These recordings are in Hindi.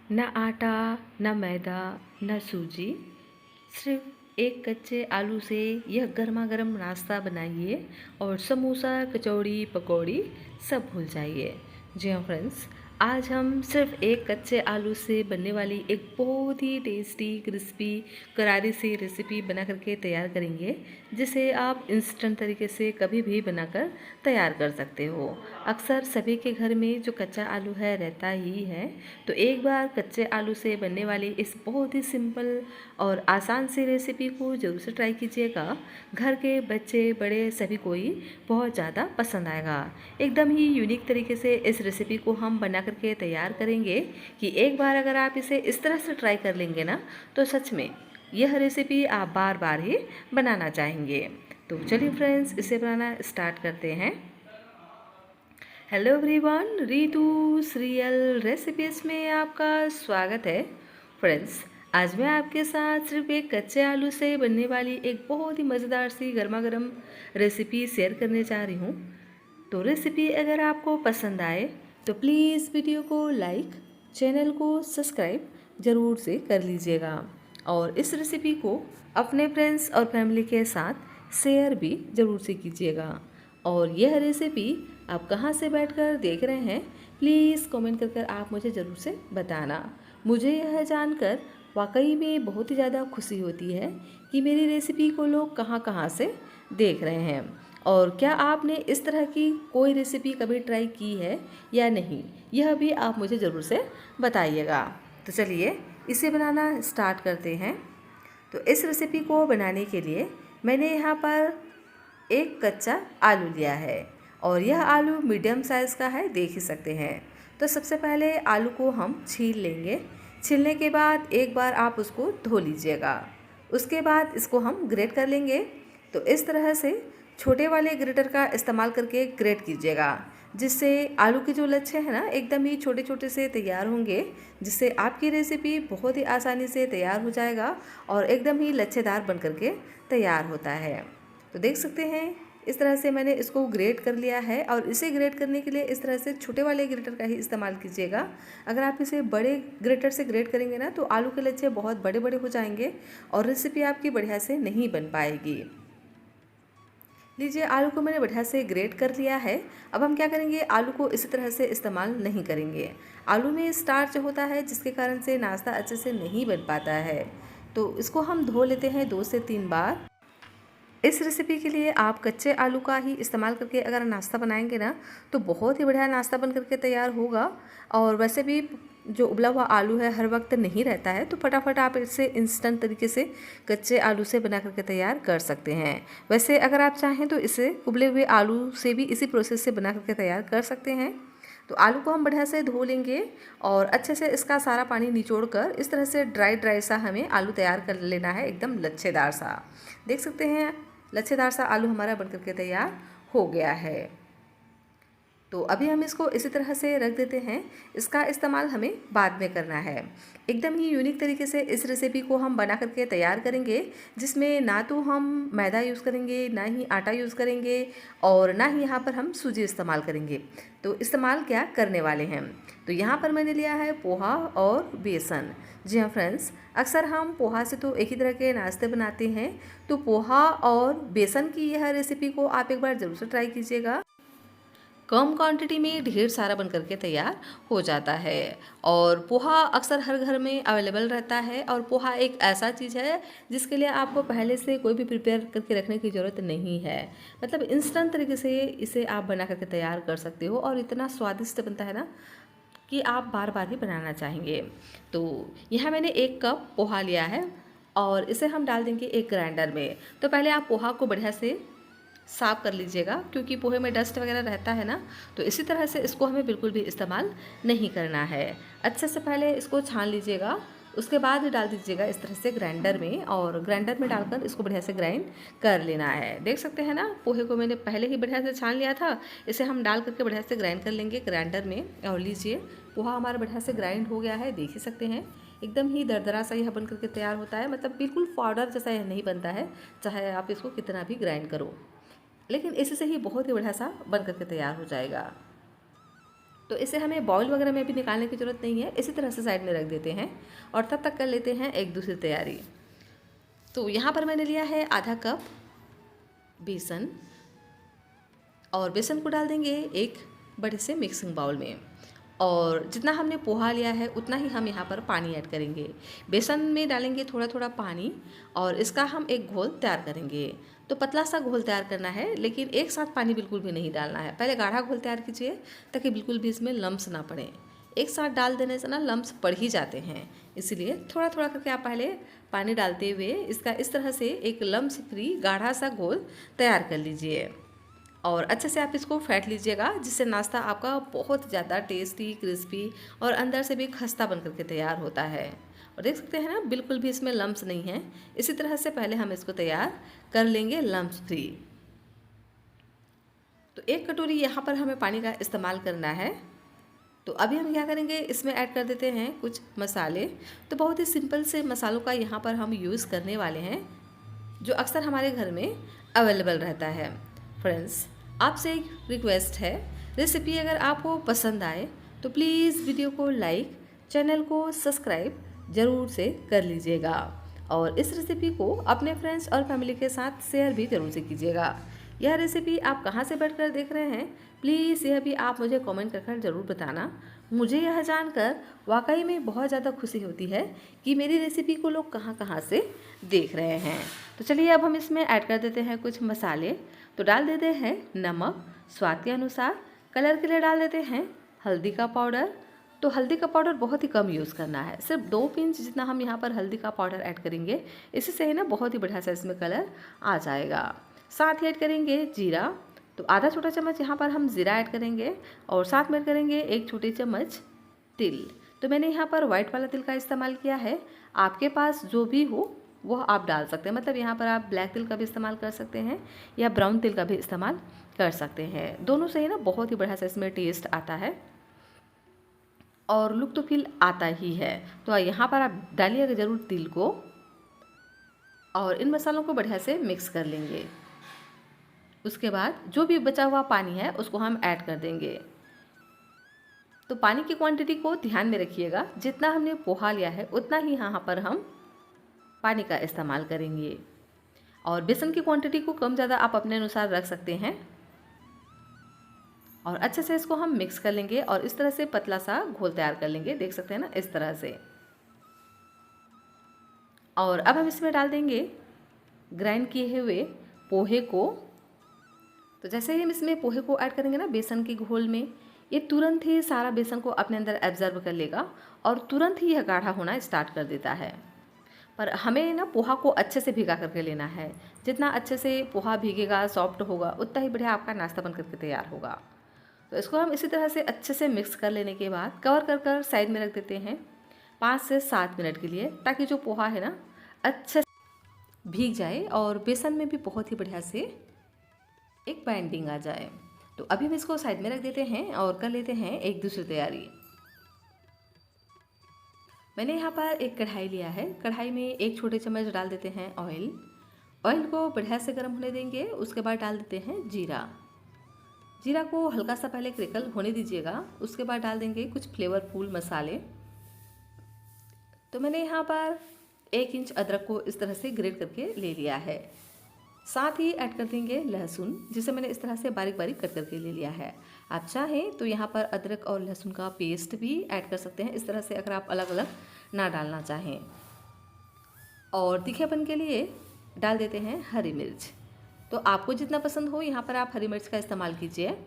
न आटा, न मैदा, न सूजी, सिर्फ एक कच्चे आलू से यह गर्मा गर्म नाश्ता बनाइए और समोसा, कचौड़ी, पकौड़ी सब भूल जाइए। जी हाँ फ्रेंड्स, आज हम सिर्फ एक कच्चे आलू से बनने वाली एक बहुत ही टेस्टी, क्रिस्पी, करारी सी रेसिपी बना करके तैयार करेंगे, जिसे आप इंस्टेंट तरीके से कभी भी बनाकर तैयार कर सकते हो। अक्सर सभी के घर में जो कच्चा आलू है रहता ही है, तो एक बार कच्चे आलू से बनने वाली इस बहुत ही सिंपल और आसान सी रेसिपी को ज़रूर से ट्राई कीजिएगा। घर के बच्चे बड़े सभी को ही बहुत ज़्यादा पसंद आएगा। एकदम ही यूनिक तरीके से इस रेसिपी को हम बना करके तैयार करेंगे कि एक बार अगर आप इसे इस तरह से ट्राई कर लेंगे ना, तो सच में यह रेसिपी आप बार बार ही बनाना चाहेंगे। तो चलिए फ्रेंड्स, इसे बनाना स्टार्ट करते हैं। Hello everyone, Ritu serial recipes में आपका स्वागत है। फ्रेंड्स, आज मैं आपके साथ सिर्फ एक कच्चे आलू से बनने वाली एक बहुत ही मज़ेदार सी गर्मा गर्म रेसिपी शेयर करने जा रही हूँ। तो रेसिपी अगर आपको पसंद आए तो प्लीज़ वीडियो को लाइक, चैनल को सब्सक्राइब ज़रूर से कर लीजिएगा और इस रेसिपी को अपने फ्रेंड्स और फैमिली के साथ शेयर भी ज़रूर से कीजिएगा। और यह रेसिपी आप कहाँ से बैठकर देख रहे हैं, प्लीज़ कमेंट कर कर आप मुझे ज़रूर से बताना। मुझे यह जानकर वाकई में बहुत ही ज़्यादा खुशी होती है कि मेरी रेसिपी को लोग कहाँ कहाँ से देख रहे हैं और क्या आपने इस तरह की कोई रेसिपी कभी ट्राई की है या नहीं, यह भी आप मुझे ज़रूर से बताइएगा। तो चलिए इसे बनाना स्टार्ट करते हैं। तो इस रेसिपी को बनाने के लिए मैंने यहाँ पर एक कच्चा आलू लिया है और यह आलू मीडियम साइज़ का है, देख ही सकते हैं। तो सबसे पहले आलू को हम छील लेंगे। छीलने के बाद एक बार आप उसको धो लीजिएगा। उसके बाद इसको हम ग्रेट कर लेंगे। तो इस तरह से छोटे वाले ग्रेटर का इस्तेमाल करके ग्रेट कीजिएगा, जिससे आलू के जो लच्छे हैं ना एकदम ही छोटे छोटे से तैयार होंगे, जिससे आपकी रेसिपी बहुत ही आसानी से तैयार हो जाएगा और एकदम ही लच्छेदार बन करके तैयार होता है। तो देख सकते हैं इस तरह से मैंने इसको ग्रेट कर लिया है और इसे ग्रेट करने के लिए इस तरह से छोटे वाले ग्रेटर का ही इस्तेमाल कीजिएगा। अगर आप इसे बड़े ग्रेटर से ग्रेट करेंगे ना, तो आलू के लच्छे बहुत बड़े बड़े हो जाएंगे और रेसिपी आपकी बढ़िया से नहीं बन पाएगी। लीजिए, आलू को मैंने बढ़िया से ग्रेट कर लिया है। अब हम क्या करेंगे, आलू को इसी तरह से इस्तेमाल नहीं करेंगे। आलू में स्टार्च होता है, जिसके कारण से नाश्ता अच्छे से नहीं बन पाता है। तो इसको हम धो लेते हैं 2 से 3 बार। इस रेसिपी के लिए आप कच्चे आलू का ही इस्तेमाल करके अगर नाश्ता बनाएंगे ना, तो बहुत ही बढ़िया नाश्ता बन करके तैयार होगा। और वैसे भी जो उबला हुआ आलू है हर वक्त नहीं रहता है, तो फटाफट आप इसे इंस्टेंट तरीके से कच्चे आलू से बना करके तैयार कर सकते हैं। वैसे अगर आप चाहें तो इसे उबले हुए आलू से भी इसी प्रोसेस से बना करके तैयार कर सकते हैं। तो आलू को हम बढ़िया से धो लेंगे और अच्छे से इसका सारा पानी निचोड़ कर इस तरह से ड्राई ड्राई सा हमें आलू तैयार कर लेना है, एकदम लच्छेदार सा। देख सकते हैं लच्छेदार सा आलू हमारा बनकर के तैयार हो गया है। तो अभी हम इसको इसी तरह से रख देते हैं। इसका इस्तेमाल हमें बाद में करना है। एकदम ही यूनिक तरीके से इस रेसिपी को हम बना करके तैयार करेंगे, जिसमें ना तो हम मैदा यूज़ करेंगे, ना ही आटा यूज़ करेंगे और ना ही यहाँ पर हम सूजी इस्तेमाल करेंगे। तो इस्तेमाल क्या करने वाले हैं, तो यहाँ पर मैंने लिया है पोहा और बेसन। जी हाँ फ्रेंड्स, अक्सर हम पोहा से तो एक ही तरह के नाश्ते बनाते हैं, तो पोहा और बेसन की यह रेसिपी को आप एक बार ज़रूर से ट्राई कीजिएगा। कम क्वांटिटी में ढेर सारा बन करके तैयार हो जाता है और पोहा अक्सर हर घर में अवेलेबल रहता है। और पोहा एक ऐसा चीज़ है जिसके लिए आपको पहले से कोई भी प्रिपेयर करके रखने की ज़रूरत नहीं है। मतलब इंस्टेंट तरीके से इसे आप बना करके तैयार कर सकते हो और इतना स्वादिष्ट बनता है ना कि आप बार बार ही बनाना चाहेंगे। तो यहाँ मैंने 1 कप पोहा लिया है और इसे हम डाल देंगे एक ग्राइंडर में। तो पहले आप पोहा को बढ़िया से साफ़ कर लीजिएगा, क्योंकि पोहे में डस्ट वगैरह रहता है ना, तो इसी तरह से इसको हमें बिल्कुल भी इस्तेमाल नहीं करना है। अच्छे से पहले इसको छान लीजिएगा, उसके बाद ही डाल दीजिएगा इस तरह से ग्राइंडर में और ग्राइंडर में डालकर इसको बढ़िया से ग्राइंड कर लेना है। देख सकते हैं ना, पोहे को मैंने पहले ही बढ़िया से छान लिया था। इसे हम डाल करके बढ़िया से ग्राइंड कर लेंगे ग्राइंडर में। और लीजिए, पोहा हमारा बढ़िया से ग्राइंड हो गया है, देख ही सकते हैं। एकदम ही दरदरा सा यह बन करके तैयार होता है, मतलब बिल्कुल पाउडर जैसा यह नहीं बनता है, चाहे आप इसको कितना भी ग्राइंड करो, लेकिन इसी से ही बहुत ही बढ़िया सा बन करके तैयार हो जाएगा। तो इसे हमें बॉईल वगैरह में भी निकालने की ज़रूरत नहीं है, इसी तरह से साइड में रख देते हैं और तब तक कर लेते हैं एक दूसरी तैयारी। तो यहाँ पर मैंने लिया है आधा कप बेसन और बेसन को डाल देंगे एक बड़े से मिक्सिंग बाउल में और जितना हमने पोहा लिया है उतना ही हम यहाँ पर पानी ऐड करेंगे। बेसन में डालेंगे थोड़ा थोड़ा पानी और इसका हम एक घोल तैयार करेंगे। तो पतला सा घोल तैयार करना है, लेकिन एक साथ पानी बिल्कुल भी नहीं डालना है। पहले गाढ़ा घोल तैयार कीजिए ताकि बिल्कुल भी इसमें लम्स ना पड़े। एक साथ डाल देने से ना लम्स पड़ ही जाते हैं, इसलिए थोड़ा थोड़ा करके आप पहले पानी डालते हुए इसका इस तरह से एक लम्स फ्री गाढ़ा सा घोल तैयार कर लीजिए और अच्छे से आप इसको फेंट लीजिएगा, जिससे नाश्ता आपका बहुत ज़्यादा टेस्टी, क्रिस्पी और अंदर से भी खस्ता बन करके तैयार होता है। और देख सकते हैं ना, बिल्कुल भी इसमें लम्स नहीं है। इसी तरह से पहले हम इसको तैयार कर लेंगे लम्स फ्री। तो 1 कटोरी यहाँ पर हमें पानी का इस्तेमाल करना है। तो अभी हम क्या करेंगे, इसमें ऐड कर देते हैं कुछ मसाले। तो बहुत ही सिंपल से मसालों का यहाँ पर हम यूज़ करने वाले हैं, जो अक्सर हमारे घर में अवेलेबल रहता है। फ्रेंड्स, आपसे एक रिक्वेस्ट है, रेसिपी अगर आपको पसंद आए तो प्लीज़ वीडियो को लाइक, चैनल को सब्सक्राइब ज़रूर से कर लीजिएगा और इस रेसिपी को अपने फ्रेंड्स और फैमिली के साथ शेयर भी ज़रूर से कीजिएगा। यह रेसिपी आप कहाँ से बैठकर देख रहे हैं, प्लीज़ यह भी आप मुझे कमेंट कर ज़रूर बताना। मुझे यह जानकर वाकई में बहुत ज़्यादा खुशी होती है कि मेरी रेसिपी को लोग कहाँ कहाँ से देख रहे हैं। तो चलिए अब हम इसमें ऐड कर देते हैं कुछ मसाले। तो डाल देते हैं नमक स्वाद के अनुसार, कलर के लिए डाल देते हैं हल्दी का पाउडर। तो हल्दी का पाउडर बहुत ही कम यूज़ करना है, सिर्फ 2 पिंच जितना हम यहाँ पर हल्दी का पाउडर ऐड करेंगे। इसी से ही ना बहुत ही बढ़िया सा इसमें कलर आ जाएगा। साथ ही ऐड करेंगे जीरा। तो आधा छोटा चम्मच यहाँ पर हम जीरा ऐड करेंगे और साथ में ऐड करेंगे 1 छोटी चम्मच तिल। तो मैंने यहाँ पर वाइट वाला तिल का इस्तेमाल किया है, आपके पास जो भी हो वह आप डाल सकते हैं। मतलब यहाँ पर आप ब्लैक तिल का भी इस्तेमाल कर सकते हैं या ब्राउन तिल का भी इस्तेमाल कर सकते हैं। दोनों से ही ना बहुत ही बढ़िया सा इसमें टेस्ट आता है और लुक तो फील आता ही है। तो यहाँ पर आप डालिएगा ज़रूर तिल को और इन मसालों को बढ़िया से मिक्स कर लेंगे। उसके बाद जो भी बचा हुआ पानी है उसको हम ऐड कर देंगे। तो पानी की क्वांटिटी को ध्यान में रखिएगा, जितना हमने पोहा लिया है उतना ही यहाँ पर हम पानी का इस्तेमाल करेंगे और बेसन की क्वांटिटी को कम ज़्यादा आप अपने अनुसार रख सकते हैं। और अच्छे से इसको हम मिक्स कर लेंगे और इस तरह से पतला सा घोल तैयार कर लेंगे, देख सकते हैं ना, इस तरह से। और अब हम इसमें डाल देंगे ग्राइंड किए हुए पोहे को। तो जैसे ही हम इसमें पोहे को ऐड करेंगे ना बेसन के घोल में, ये तुरंत ही सारा बेसन को अपने अंदर एब्जर्व कर लेगा और तुरंत ही यह गाढ़ा होना स्टार्ट कर देता है। पर हमें ना पोहा को अच्छे से भिगा करके लेना है। जितना अच्छे से पोहा भीगेगा, सॉफ्ट होगा, उतना ही बढ़िया आपका नाश्ता बन करके तैयार होगा। तो इसको हम इसी तरह से अच्छे से मिक्स कर लेने के बाद कवर कर कर साइड में रख देते हैं 5 से 7 मिनट के लिए, ताकि जो पोहा है ना अच्छे से भीग जाए और बेसन में भी बहुत ही बढ़िया से एक बाइंडिंग आ जाए। तो अभी हम इसको साइड में रख देते हैं और कर लेते हैं एक दूसरी तैयारी। मैंने यहाँ पर एक कढ़ाई लिया है, कढ़ाई में 1 छोटे चम्मच डाल देते हैं ऑयल। ऑयल को बढ़िया से गर्म होने देंगे। उसके बाद डाल देते हैं जीरा। जीरा को हल्का सा पहले क्रिकल होने दीजिएगा। उसके बाद डाल देंगे कुछ फ्लेवरफुल मसाले। तो मैंने यहाँ पर 1 इंच अदरक को इस तरह से ग्रेट करके ले लिया है। साथ ही ऐड कर देंगे लहसुन, जिसे मैंने इस तरह से बारीक बारीक कट करके ले लिया है। आप चाहें तो यहाँ पर अदरक और लहसुन का पेस्ट भी ऐड कर सकते हैं इस तरह से, अगर आप अलग अलग ना डालना चाहें। और तीखेपन के लिए डाल देते हैं हरी मिर्च। तो आपको जितना पसंद हो यहाँ पर आप हरी मिर्च का इस्तेमाल कीजिए।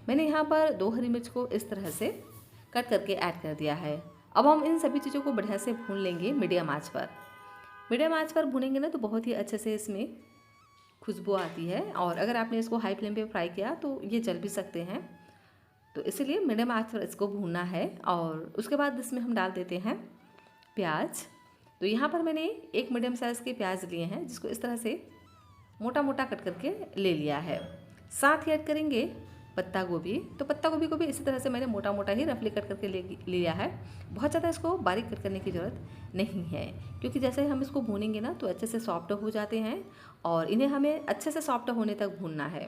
मैंने यहाँ पर 2 हरी मिर्च को इस तरह से कट करके ऐड कर दिया है। अब हम इन सभी चीज़ों को बढ़िया से भून लेंगे मीडियम आँच पर। मीडियम आँच पर भूनेंगे ना तो बहुत ही अच्छे से इसमें खुशबू आती है, और अगर आपने इसको हाई फ्लेम पे फ्राई किया तो ये जल भी सकते हैं। तो इसलिए मीडियम आंच पर इसको भूनना है। और उसके बाद इसमें हम डाल देते हैं प्याज। तो यहाँ पर मैंने एक मीडियम साइज़ के प्याज लिए हैं, जिसको इस तरह से मोटा मोटा कट करके ले लिया है। साथ ही ऐड करेंगे पत्ता गोभी। तो पत्ता गोभी को भी इसी तरह से मैंने मोटा मोटा ही रफली कट करके ले लिया है। बहुत ज़्यादा इसको बारीक कट करने की ज़रूरत नहीं है, क्योंकि जैसे ही हम इसको भूनेंगे ना तो अच्छे से सॉफ्ट हो जाते हैं और इन्हें हमें अच्छे से सॉफ्ट होने तक भूनना है।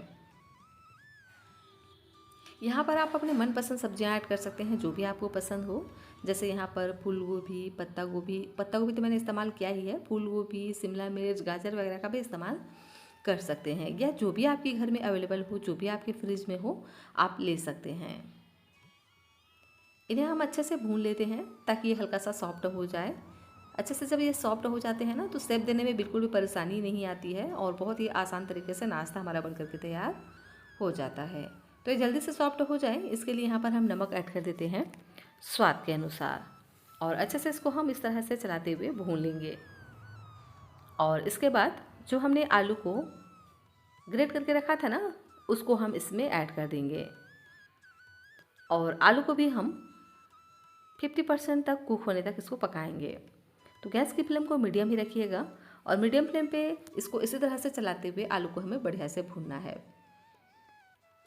यहाँ पर आप अपने मनपसंद सब्जियाँ ऐड कर सकते हैं, जो भी आपको पसंद हो। जैसे यहाँ पर फूल गोभी, पत्ता गोभी तो मैंने इस्तेमाल किया ही है, फूल गोभी, शिमला मिर्च, गाजर वगैरह का भी इस्तेमाल कर सकते हैं, या जो भी आपके घर में अवेलेबल हो, जो भी आपके फ्रिज में हो, आप ले सकते हैं। इन्हें हम अच्छे से भून लेते हैं ताकि ये हल्का सा सॉफ्ट हो जाए। अच्छे से जब ये सॉफ्ट हो जाते हैं ना, तो शेप देने में बिल्कुल भी परेशानी नहीं आती है और बहुत ही आसान तरीके से नाश्ता हमारा बनकर के तैयार हो जाता है। तो ये जल्दी से सॉफ्ट हो जाए, इसके लिए यहाँ पर हम नमक ऐड कर देते हैं स्वाद के अनुसार, और अच्छे से इसको हम इस तरह से चलाते हुए भून लेंगे। और इसके बाद जो हमने आलू को ग्रेट करके रखा था ना, उसको हम इसमें ऐड कर देंगे, और आलू को भी हम 50% तक कुक होने तक इसको पकाएंगे। तो गैस की फ्लेम को मीडियम ही रखिएगा, और मीडियम फ्लेम पे इसको इसी तरह से चलाते हुए आलू को हमें बढ़िया से भूनना है।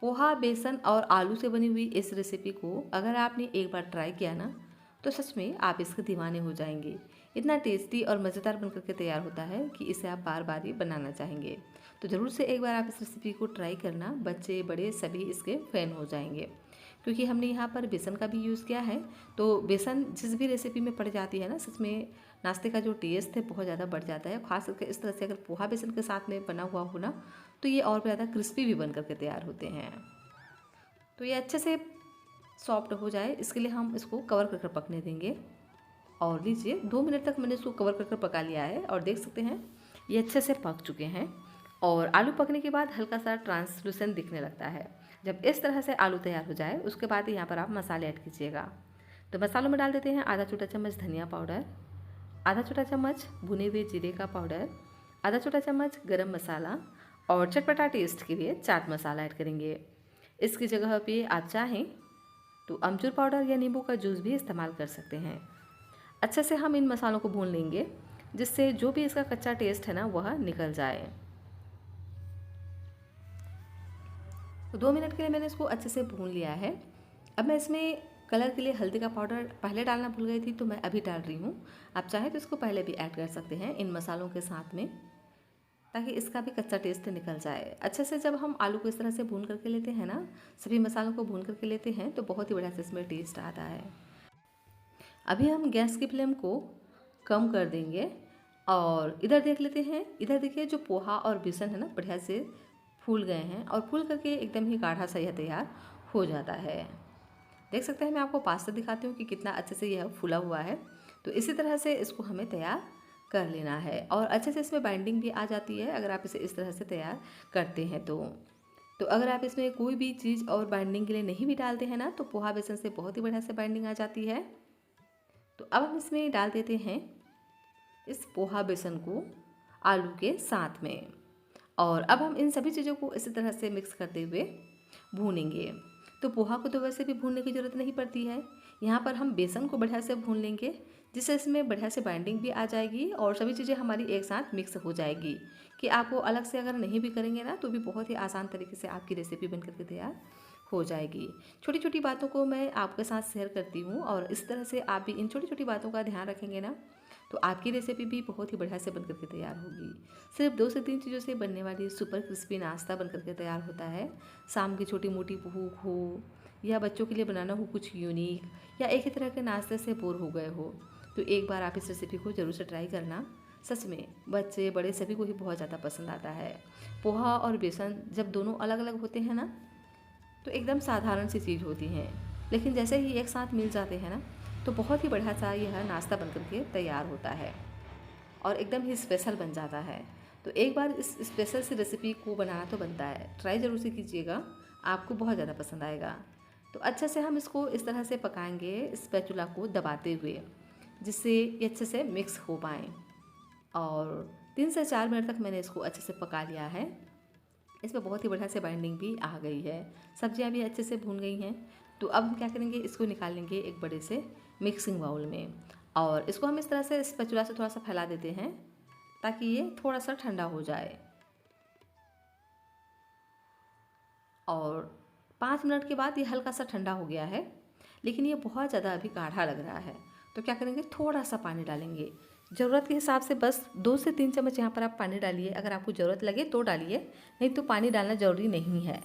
पोहा, बेसन और आलू से बनी हुई इस रेसिपी को अगर आपने एक बार ट्राई किया ना, तो सच में आप इसके दीवाने हो जाएंगे। इतना टेस्टी और मज़ेदार बनकर के तैयार होता है कि इसे आप बार बार ही बनाना चाहेंगे। तो ज़रूर से एक बार आप इस रेसिपी को ट्राई करना, बच्चे बड़े सभी इसके फ़ैन हो जाएंगे। क्योंकि हमने यहाँ पर बेसन का भी यूज़ किया है, तो बेसन जिस भी रेसिपी में पड़ जाती है ना, सच में नाश्ते का जो टेस्ट है बहुत ज़्यादा बढ़ जाता है। खास करके इस तरह से अगर पोहा बेसन के साथ में बना हुआ हो ना, तो ये और भी ज़्यादा क्रिस्पी भी बन करके तैयार होते हैं। तो ये अच्छे से सॉफ्ट हो जाए, इसके लिए हम इसको कवर कर पकने देंगे। और लीजिए 2 मिनट तक मैंने इसको कवर कर पका लिया है, और देख सकते हैं ये अच्छे से पक चुके हैं। और आलू पकने के बाद हल्का सा ट्रांसलूसेंट दिखने लगता है। जब इस तरह से आलू तैयार हो जाए, उसके बाद यहाँ पर आप मसाले ऐड कीजिएगा। तो मसालों में डाल देते हैं आधा छोटा चम्मच धनिया पाउडर, आधा छोटा चम्मच भुने हुए जीरे का पाउडर, आधा छोटा चम्मच गरम मसाला, और चटपटा टेस्ट के लिए चाट मसाला ऐड करेंगे। इसकी जगह पे आप चाहें तो अमचूर पाउडर या नींबू का जूस भी इस्तेमाल कर सकते हैं। अच्छे से हम इन मसालों को भून लेंगे, जिससे जो भी इसका कच्चा टेस्ट है ना, वह निकल जाए। 2 मिनट के लिए मैंने इसको अच्छे से भून लिया है। अब मैं इसमें कलर के लिए हल्दी का पाउडर पहले डालना भूल गई थी, तो मैं अभी डाल रही हूँ। आप चाहें तो इसको पहले भी ऐड कर सकते हैं इन मसालों के साथ में, ताकि इसका भी कच्चा टेस्ट निकल जाए। अच्छे से जब हम आलू को इस तरह से भून करके लेते हैं ना, सभी मसालों को भून करके लेते हैं, तो बहुत ही बढ़िया से इसमें टेस्ट आता है। अभी हम गैस की फ्लेम को कम कर देंगे, और इधर देख लेते हैं। इधर देखिए, जो पोहा और बेसन है ना, बढ़िया से फूल गए हैं, और फूल करके एकदम ही गाढ़ा सा यह तैयार हो जाता है। देख सकते हैं, मैं आपको पास्ता दिखाती हूँ कि कितना अच्छे से यह फूला हुआ है। तो इसी तरह से इसको हमें तैयार कर लेना है, और अच्छे से इसमें बाइंडिंग भी आ जाती है अगर आप इसे इस तरह से तैयार करते हैं। तो अगर आप इसमें कोई भी चीज़ और बाइंडिंग के लिए नहीं भी डालते हैं ना, तो पोहा बेसन से बहुत ही बढ़िया से बाइंडिंग आ जाती है। तो अब हम इसमें डाल देते हैं इस पोहा बेसन को आलू के साथ में, और अब हम इन सभी चीज़ों को इसी तरह से मिक्स करते हुए भूनेंगे। तो पोहा को तो वैसे भी भूनने की ज़रूरत नहीं पड़ती है, यहाँ पर हम बेसन को बढ़िया से भून लेंगे, जिससे इसमें बढ़िया से बाइंडिंग भी आ जाएगी और सभी चीज़ें हमारी एक साथ मिक्स हो जाएगी, कि आपको अलग से अगर नहीं भी करेंगे ना, तो भी बहुत ही आसान तरीके से आपकी रेसिपी बन करके तैयार हो जाएगी। छोटी छोटी बातों को मैं आपके साथ शेयर करती हूँ, और इस तरह से आप भी इन छोटी छोटी बातों का ध्यान रखेंगे ना, तो आपकी रेसिपी भी बहुत ही बढ़िया से बनकर के तैयार होगी। सिर्फ 2 से 3 चीज़ों से बनने वाली सुपर क्रिस्पी नाश्ता बनकर के तैयार होता है। शाम की छोटी मोटी भूख हो, या बच्चों के लिए बनाना हो कुछ यूनिक, या एक ही तरह के नाश्ते से बोर हो गए हो, तो एक बार आप इस रेसिपी को ज़रूर से ट्राई करना। सच में बच्चे बड़े सभी को ही बहुत ज़्यादा पसंद आता है। पोहा और बेसन जब दोनों अलग अलग होते हैं ना, तो एकदम साधारण सी चीज़ होती हैं, लेकिन जैसे ही एक साथ मिल जाते हैं ना, तो बहुत ही बढ़िया सा यह नाश्ता बनकर के तैयार होता है, और एकदम ही स्पेशल बन जाता है। तो एक बार इस स्पेशल सी रेसिपी को बनाना तो बनता है, ट्राई ज़रूर से कीजिएगा, आपको बहुत ज़्यादा पसंद आएगा। तो अच्छे से हम इसको इस तरह से पकाएंगे, स्पैचुला को दबाते हुए, जिससे ये अच्छे से मिक्स हो पाएँ। और 3 से 4 मिनट तक मैंने इसको अच्छे से पका लिया है। इसमें बहुत ही बढ़िया से बाइंडिंग भी आ गई है, सब्जियां भी अच्छे से भून गई हैं। तो अब हम क्या करेंगे, इसको निकाल लेंगे एक बड़े से मिक्सिंग बाउल में, और इसको हम इस तरह से स्पैचुला से थोड़ा सा फैला देते हैं, ताकि ये थोड़ा सा ठंडा हो जाए। और 5 मिनट के बाद ये हल्का सा ठंडा हो गया है, लेकिन ये बहुत ज़्यादा अभी गाढ़ा लग रहा है। तो क्या करेंगे, थोड़ा सा पानी डालेंगे, ज़रूरत के हिसाब से, बस 2 से 3 चम्मच यहाँ पर आप पानी डालिए। अगर आपको ज़रूरत लगे तो डालिए, नहीं तो पानी डालना ज़रूरी नहीं है।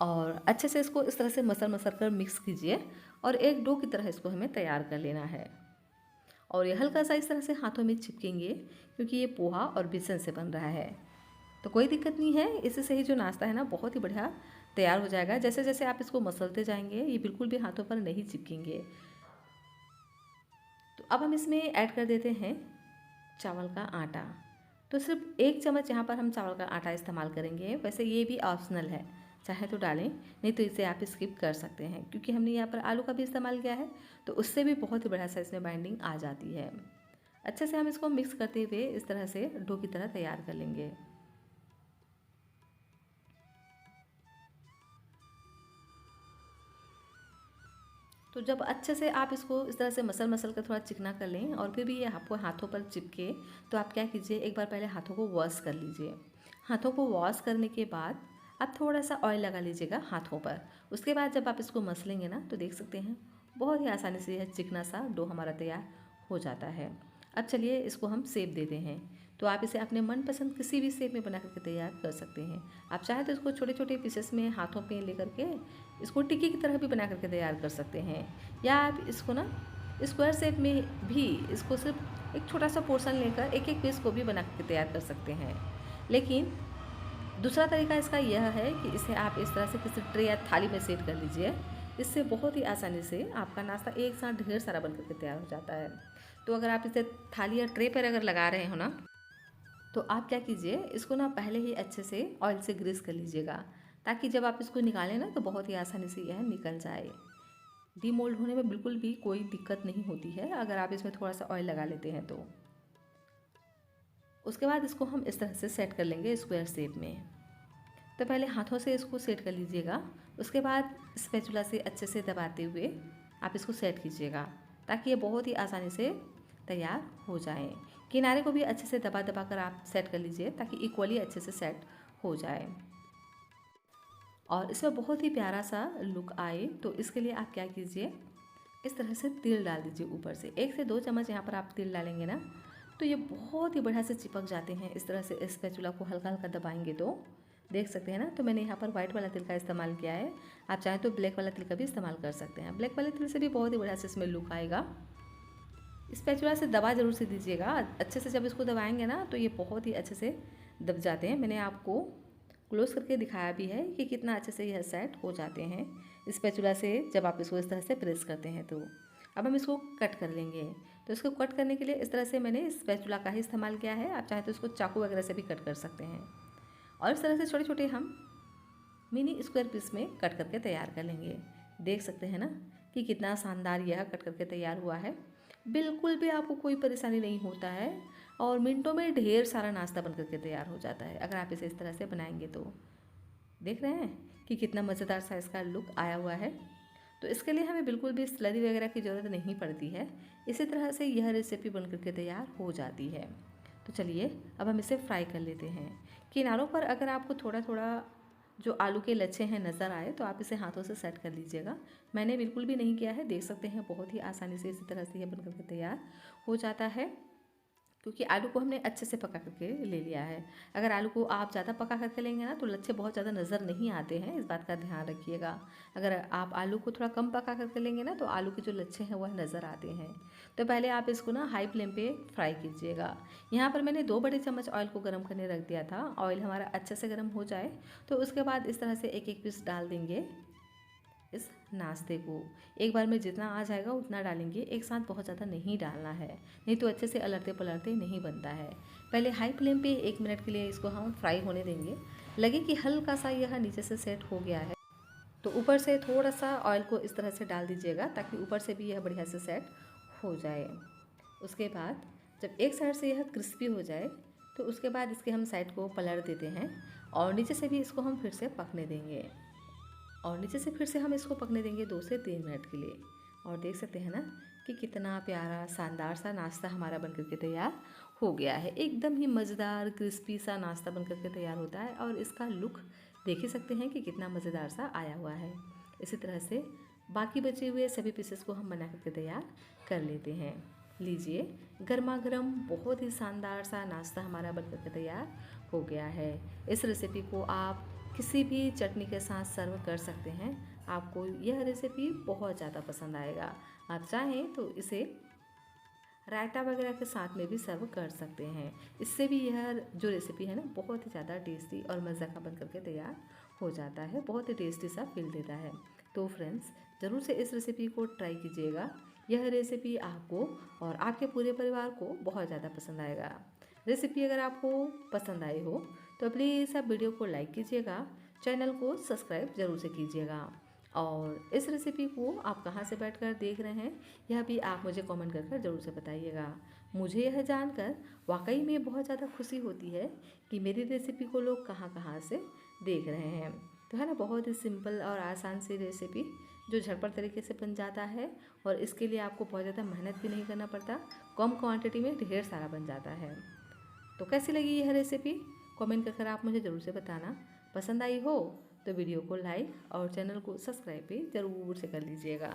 और अच्छे से इसको इस तरह से मसल कर मिक्स कीजिए और एक डो की तरह इसको हमें तैयार कर लेना है। और ये हल्का सा इस तरह से हाथों में चिपकेंगे क्योंकि ये पोहा और बेसन से बन रहा है, तो कोई दिक्कत नहीं है। इससे से ही जो नाश्ता है ना बहुत ही बढ़िया तैयार हो जाएगा। जैसे जैसे आप इसको मसलते जाएंगे ये बिल्कुल भी हाथों पर नहीं चिपकेंगे। तो अब हम इसमें ऐड कर देते हैं चावल का आटा। तो सिर्फ 1 चम्मच यहाँ पर हम चावल का आटा इस्तेमाल करेंगे। वैसे ये भी ऑप्शनल है, चाहे तो डालें, नहीं तो इसे आप स्किप कर सकते हैं क्योंकि हमने यहाँ पर आलू का भी इस्तेमाल किया है, तो उससे भी बहुत ही बड़ा सा इसमें बाइंडिंग आ जाती है। अच्छे से हम इसको मिक्स करते हुए इस तरह से डो की तरह तैयार कर लेंगे। तो जब अच्छे से आप इसको इस तरह से मसल कर थोड़ा चिकना कर लें और फिर भी ये आपको हाथों पर चिपके, तो आप क्या कीजिए, एक बार पहले हाथों को वॉश कर लीजिए। हाथों को वॉश करने के बाद आप थोड़ा सा ऑयल लगा लीजिएगा हाथों पर। उसके बाद जब आप इसको मसलेंगे ना तो देख सकते हैं बहुत ही आसानी से यह चिकना सा डो हमारा तैयार हो जाता है। अब चलिए इसको हम शेप देते हैं। तो आप इसे अपने मनपसंद किसी भी शेप में बना करके तैयार कर सकते हैं। आप चाहे तो इसको छोटे छोटे पीसेस में हाथों पे लेकर के इसको टिक्की की तरह भी बना करके तैयार कर सकते हैं, या आप इसको ना स्क्वायर शेप में भी इसको सिर्फ एक छोटा सा पोर्शन लेकर एक एक पीस को भी बना करके तैयार कर सकते हैं। लेकिन दूसरा तरीका इसका यह है कि इसे आप इस तरह से किसी ट्रे या थाली में सेट कर लीजिए। इससे बहुत ही आसानी से आपका नाश्ता एक साथ ढेर सारा बन करके तैयार हो जाता है। तो अगर आप इसे थाली या ट्रे पर अगर लगा रहे हो ना, तो आप क्या कीजिए, इसको ना पहले ही अच्छे से ऑयल से ग्रीस कर लीजिएगा, ताकि जब आप इसको निकालें ना तो बहुत ही आसानी से यह निकल जाए। डीमोल्ड होने में बिल्कुल भी कोई दिक्कत नहीं होती है अगर आप इसमें थोड़ा सा ऑयल लगा लेते हैं तो। उसके बाद इसको हम इस तरह से सेट कर लेंगे स्क्वायर शेप में। तो पहले हाथों से इसको सेट कर लीजिएगा, उसके बाद स्पैचुला से अच्छे से दबाते हुए आप इसको सेट कीजिएगा, ताकि ये बहुत ही आसानी से तैयार हो जाए। किनारे को भी अच्छे से दबा दबा कर आप सेट कर लीजिए ताकि इक्वली अच्छे से सेट हो जाए और इसमें बहुत ही प्यारा सा लुक आए। तो इसके लिए आप क्या कीजिए, इस तरह से तिल डाल दीजिए ऊपर से। 1 से 2 चम्मच यहाँ पर आप तिल डालेंगे ना तो ये बहुत ही बढ़िया से चिपक जाते हैं। इस तरह से स्पैचुला को हल्का हल्का दबाएंगे तो देख सकते हैं ना। तो मैंने यहाँ पर वाइट वाला तिल का इस्तेमाल किया है, आप चाहें तो ब्लैक वाला तिल का भी इस्तेमाल कर सकते हैं। ब्लैक वाले तिल से भी बहुत ही बढ़िया से इसमें लुक आएगा। स्पैचुला से दबा जरूर से दीजिएगा अच्छे से। जब इसको दबाएंगे ना तो ये बहुत ही अच्छे से दब जाते हैं। मैंने आपको क्लोज करके दिखाया भी है कि कितना अच्छे से यह सेट हो जाते हैं स्पैचुला से जब आप इसको इस तरह से प्रेस करते हैं। तो अब हम इसको कट कर लेंगे। तो इसको कट करने के लिए इस तरह से मैंने स्पैचुला का ही इस्तेमाल किया है, आप चाहे तो इसको चाकू वगैरह से भी कट कर सकते हैं। और इस तरह से छोटे छोटे हम मिनी स्क्वायर पीस में कट करके तैयार कर लेंगे। देख सकते हैं ना कि कितना शानदार यह कट करके तैयार हुआ है। बिल्कुल भी आपको कोई परेशानी नहीं होता है और मिनटों में ढेर सारा नाश्ता बन करके तैयार हो जाता है अगर आप इसे इस तरह से बनाएंगे तो। देख रहे हैं कि कितना मज़ेदार सा इसका लुक आया हुआ है। तो इसके लिए हमें बिल्कुल भी स्लरी वगैरह की ज़रूरत नहीं पड़ती है। इसी तरह से यह रेसिपी बन करके तैयार हो जाती है। तो चलिए अब हम इसे फ्राई कर लेते हैं। किनारों पर अगर आपको थोड़ा थोड़ा जो आलू के लच्छे हैं नज़र आए तो आप इसे हाथों से सेट कर लीजिएगा। मैंने बिल्कुल भी नहीं किया है, देख सकते हैं बहुत ही आसानी से इसी तरह से यह बन करके तैयार हो जाता है, क्योंकि आलू को हमने अच्छे से पका करके ले लिया है। अगर आलू को आप ज़्यादा पका करके लेंगे ना तो लच्छे बहुत ज़्यादा नज़र नहीं आते हैं, इस बात का ध्यान रखिएगा। अगर आप आलू को थोड़ा कम पका करके लेंगे ना तो आलू के जो लच्छे हैं वह नज़र आते हैं। तो पहले आप इसको ना हाई फ्लेम पे फ्राई कीजिएगा। यहाँ पर मैंने 2 बड़े चम्मच ऑयल को गर्म करने रख दिया था। ऑयल हमारा अच्छे से गर्म हो जाए तो उसके बाद इस तरह से एक एक पीस डाल देंगे इस नाश्ते को। एक बार में जितना आ जाएगा उतना डालेंगे, एक साथ बहुत ज़्यादा नहीं डालना है, नहीं तो अच्छे से अलरते पलटते नहीं बनता है। पहले हाई फ्लेम पे 1 मिनट के लिए इसको हम फ्राई होने देंगे। लगे कि हल्का सा यह नीचे से सेट हो गया है तो ऊपर से थोड़ा सा ऑयल को इस तरह से डाल दीजिएगा ताकि ऊपर से भी यह बढ़िया से सेट हो जाए। उसके बाद जब एक साइड से यह क्रिस्पी हो जाए तो उसके बाद इसके हम साइड को पलट देते हैं और नीचे से भी इसको हम फिर से पकने देंगे और नीचे से फिर से हम इसको पकने देंगे 2 से 3 मिनट के लिए। और देख सकते हैं ना कि कितना प्यारा शानदार सा नाश्ता हमारा बनकर के तैयार हो गया है। एकदम ही मज़ेदार क्रिस्पी सा नाश्ता बनकर के तैयार होता है और इसका लुक देख ही सकते हैं कि कितना मज़ेदार सा आया हुआ है। इसी तरह से बाकी बचे हुए सभी पीसेस को हम बना करके तैयार कर लेते हैं। लीजिए, गर्मा गर्म बहुत ही शानदार सा नाश्ता हमारा बनकर के तैयार हो गया है। इस रेसिपी को आप किसी भी चटनी के साथ सर्व कर सकते हैं। आपको यह रेसिपी बहुत ज़्यादा पसंद आएगा। आप चाहें तो इसे रायता वगैरह के साथ में भी सर्व कर सकते हैं। इससे भी यह जो रेसिपी है ना बहुत ही ज़्यादा टेस्टी और मज़े का बन करके तैयार हो जाता है। बहुत ही टेस्टी सा फील देता है। तो फ्रेंड्स, ज़रूर से इस रेसिपी को ट्राई कीजिएगा। यह रेसिपी आपको और आपके पूरे परिवार को बहुत ज़्यादा पसंद आएगा। रेसिपी अगर आपको पसंद आई हो तो प्लीज़ आप वीडियो को लाइक कीजिएगा, चैनल को सब्सक्राइब ज़रूर से कीजिएगा। और इस रेसिपी को आप कहाँ से बैठकर देख रहे हैं यह भी आप मुझे कमेंट कर ज़रूर से बताइएगा। मुझे यह जानकर वाकई में बहुत ज़्यादा खुशी होती है कि मेरी रेसिपी को लोग कहाँ कहाँ से देख रहे हैं। तो है ना, बहुत ही सिंपल और आसान सी रेसिपी जो झटपट तरीके से बन जाता है और इसके लिए आपको बहुत ज़्यादा मेहनत भी नहीं करना पड़ता। कम क्वांटिटी में ढेर सारा बन जाता है। तो कैसी लगी यह रेसिपी कमेंट कर आप मुझे ज़रूर से बताना। पसंद आई हो तो वीडियो को लाइक और चैनल को सब्सक्राइब भी ज़रूर से कर लीजिएगा।